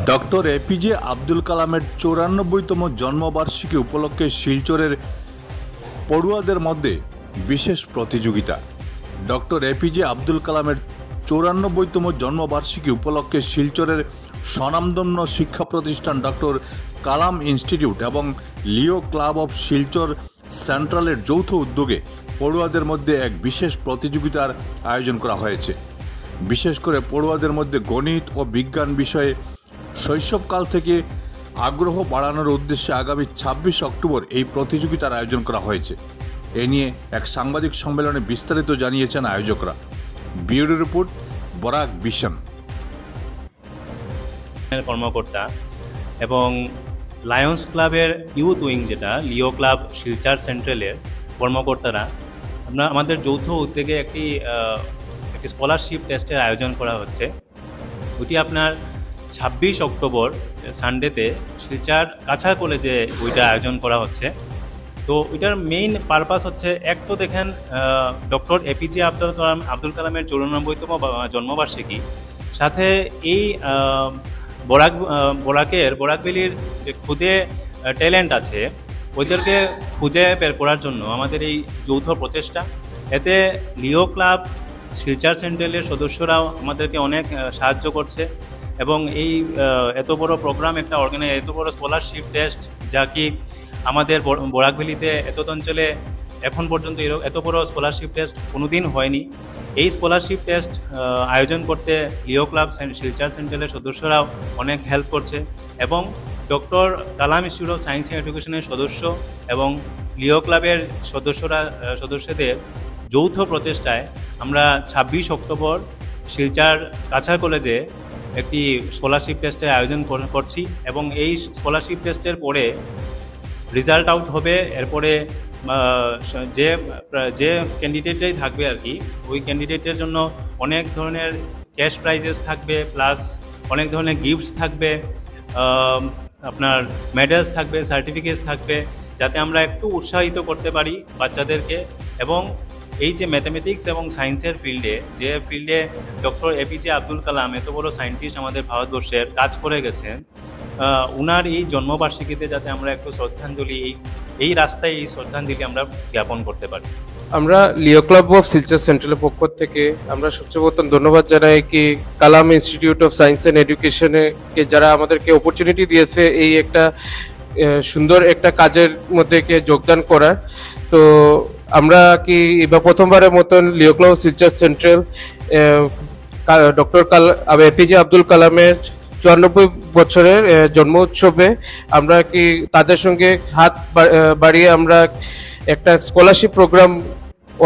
Doctor APJ Abdul কালামের 94তম জন্মবার্ষিকী উপলক্ষে শিলচরের পড়ুয়াদের মধ্যে বিশেষ প্রতিযোগিতা। ডক্টর এপিজে আব্দুল কালামের 94তম জন্মবার্ষিকী উপলক্ষে শিলচরের স্বনামধন্য শিক্ষা প্রতিষ্ঠান ডক্টর কালাম ইনস্টিটিউট এবং লিও ক্লাব অফ শিলচর সেন্ট্রালের যৌথ উদ্যোগে পড়ুয়াদের মধ্যে এক বিশেষ প্রতিযোগিতার আয়োজন করা হয়েছে। বিশেষ করে পড়ুয়াদের মধ্যে গণিত ও বিজ্ঞান বিষয়ে শৈশবকাল থেকে আগ্রহ বাড়ানোর উদ্দেশ্যে আগামী 26 অক্টোবর এই প্রতিযোগিতার আয়োজন করা হয়েছে। এ নিয়ে এক সাংবাদিক সম্মেলনে বিস্তারিত জানিয়েছেন আয়োজকরা। Bureau report, Barak Vision. কর্মকর্তা এবং লায়ন্স ক্লাবের ইউথ উইং যেটা লিও ক্লাব শিলচর সেন্ট্রালের কর্মকর্তারা আমাদের যৌথ উদ্যোগে একটি স্কলারশিপ টেস্টের আয়োজন করা হচ্ছে। ওইটি আপনার 26 অক্টোবর সানডেতে শিলচর কাছার কলেজে ওইটা আয়োজন করা হচ্ছে। তো ওইটার মেইন পারপাস হচ্ছে, এক তো দেখেন ডক্টর এপিজে আব্দুল কালামের 94তম জন্মবার্ষিকী, সাথে এই বরাক ভ্যালির যে খুদে ট্যালেন্ট আছে ওইদেরকে খুঁজে বের করার জন্য আমাদের এই যৌথ প্রচেষ্টা। এতে লিও ক্লাব শিলচর সেন্ট্রালের সদস্যরাও আমাদেরকে অনেক সাহায্য করছে এবং এই এত বড় প্রোগ্রাম একটা এত বড় স্কলারশিপ টেস্ট, যা কি আমাদের বরাক ভ্যালিতে এত অঞ্চলে এখন পর্যন্ত এত বড় স্কলারশিপ টেস্ট কোনোদিন হয়নি। এই স্কলারশিপ টেস্ট আয়োজন করতে লিও ক্লাব শিলচর সেন্ট্রালের সদস্যরাও অনেক হেল্প করছে এবং doctor Kalam institute of science and এডুকেশনের সদস্য এবং লিও ক্লাবের সদস্যদের যৌথ প্রচেষ্টায় আমরা 26 অক্টোবর শিলচর কাছার কলেজে একটি স্কলারশিপ টেস্টের আয়োজন করছি এবং এই স্কলারশিপ টেস্টের পরে রেজাল্ট আউট হবে। এরপরে যে ক্যান্ডিডেটই থাকবে আর কি, ওই ক্যান্ডিডেটের জন্য অনেক ধরনের ক্যাশ প্রাইজেস থাকবে, প্লাস অনেক ধরনের গিফটস থাকবে, আপনার মেডেলস থাকবে, সার্টিফিকেটস থাকবে, যাতে আমরা একটু উৎসাহিত করতে পারি বাচ্চাদেরকে। এবং এই যে ম্যাথামেটিক্স এবং সায়েন্সের যে ফিল্ডে ডক্টর এপিজে আব্দুল কালাম এত বড় সায়েন্টিস্ট আমাদের ভারতবর্ষের কাজ করে গেছেন, উনার এই জন্মবার্ষিকীতে যাতে আমরা একটু শ্রদ্ধাঞ্জলি এই রাস্তায় এই শ্রদ্ধাঞ্জলি আমরা জ্ঞাপন করতে পারি। আমরা লিও ক্লাব অফ শিলচর সেন্ট্রালের পক্ষ থেকে আমরা সবচেয়ে প্রথম ধন্যবাদ জানাই কি কালাম ইনস্টিটিউট অফ সায়েন্স অ্যান্ড এডুকেশনে যারা আমাদেরকে অপরচুনিটি দিয়েছে এই একটা সুন্দর একটা কাজের মধ্যে যোগদান করার। তো আমরা কি এবার প্রথমবারের মতন Leo club of Silchar central doctor APJ Abdul কালামের 94 বছরের জন্ম উৎসবে আমরা কি তাদের সঙ্গে হাত বাড়িয়ে আমরা একটা স্কলারশিপ প্রোগ্রাম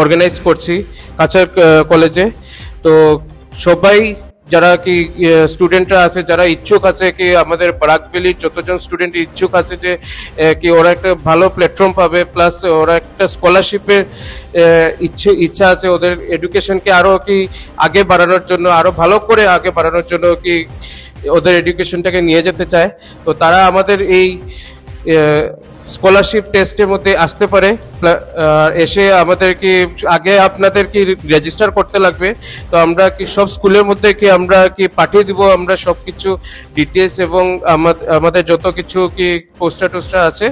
অর্গানাইজ করছি কাছার কলেজে। তো সবাই যারা কি স্টুডেন্টরা আছে, যারা ইচ্ছুক আছে কি আমাদের বরাক ভ্যালির যতজন স্টুডেন্ট ইচ্ছুক আছে যে কি ওরা একটা ভালো প্ল্যাটফর্ম পাবে, প্লাস ওরা একটা স্কলারশিপের ইচ্ছা আছে ওদের এডুকেশনকে আরও কি আগে বাড়ানোর জন্য, আরও ভালো করে আগে বাড়ানোর জন্য কি ওদের এডুকেশনটাকে নিয়ে যেতে চায়, তো তারা আমাদের এই স্কলারশিপ টেস্টের মধ্যে আসতে পারে। এসে আমাদের কি আগে আপনাদের কি রেজিস্টার করতে লাগবে, তো আমরা কি সব স্কুলের মধ্যে কি আমরা কি পাঠিয়ে দিব আমরা সব কিছু ডিটেলস এবং আমাদের যত কিছু কি পোস্টার টোস্টার আছে।